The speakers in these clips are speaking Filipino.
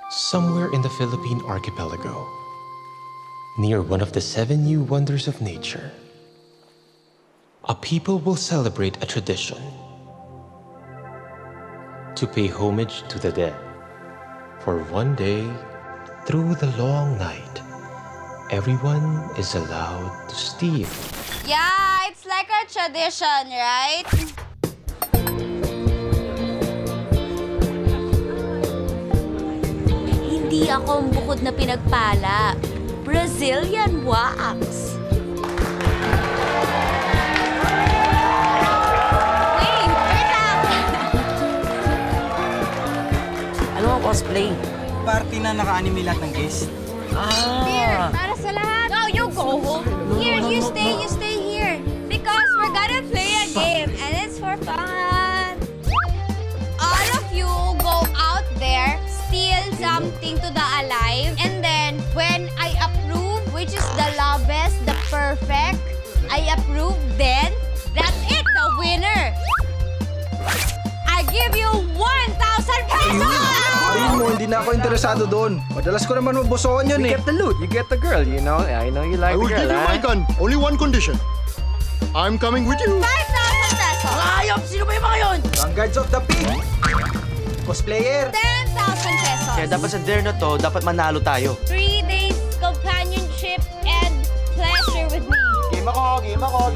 Somewhere in the Philippine archipelago, near one of the 7 new wonders of nature, a people will celebrate a tradition to pay homage to the dead. For one day, through the long night, everyone is allowed to steal. Yeah, it's like a tradition, right? Hindi ako ang bukod na pinagpala. Brazilian wax. Wait lang! Ano ang cosplay? Party na naka-anime lahat ng guest. Here, para sa lahat. No, you go home. Here, you stay here. Because we're gonna play a game and it's for fun. All of you go out there, steal something to the alive, and then when I approve, which is the lowest, the perfect, I approve, then that's it, the winner. I give you 1,000 pesos! Ayun mo, hindi na ako interesado doon. Madalas ko naman mabusoon yun eh. You get the loot, you get the girl, you know? I know you like I will the girl, give you my gun. Only one condition. I'm coming with you. 5,000 pesos! Ayop! Sino ba yung mga yun? Vanguards of the Pig. Cosplayer. 10,000 pesos. Kaya dapat sa dare na to, dapat manalo tayo. 3 days companionship and pleasure with me. Game ako.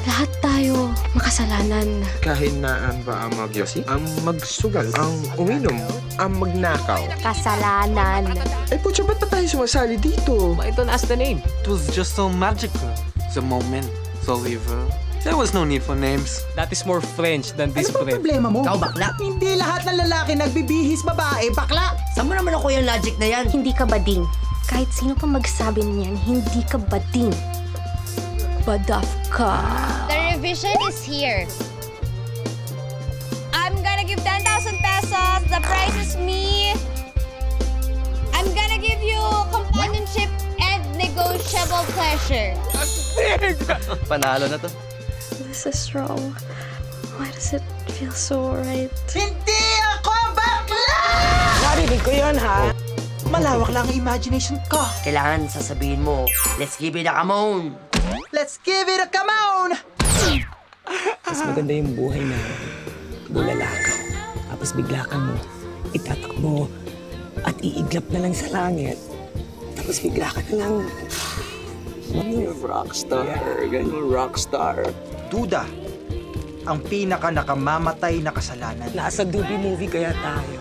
Lahat tayo makasalanan. Kahinaan ba ang magyosi? Ang magsugal? Ang uminom? Ang magnakaw? Kasalanan. Eh, putya, ba't pa tayo sumasali dito? I don't ask the name. It was just so magical. The moment, the river. There was no need for names. That is more French than this Ano bread. bang problema mo? Ikaw bakla? Hindi lahat ng lalaki nagbibihis babae, bakla. Saan mo naman ako yung logic na yan? Hindi ka bading. Kahit sino pa magsabi niyan, hindi ka bading. Badaf ka. The revision is here. I'm gonna give 10,000 pesos. The prize is me. I'm gonna give you companionship and negotiable pleasure. Panalo na to. This is wrong. Why does it feel so right? Hindi ako bakla! Narinig ko yun, ha? Malawak lang ang imagination ko. Kailangan sasabihin mo, let's give it a come on. Let's give it a come on! Mas maganda yung buhay na bulala ka. Tapos bigla ka mo, itatakbo at iiglap na lang sa langit. Tapos bigla ka na lang. Rockstar, ganyan rockstar. Duda, ang pinaka nakamamatay na kasalanan. Nasa Doobie Movie kaya tayo.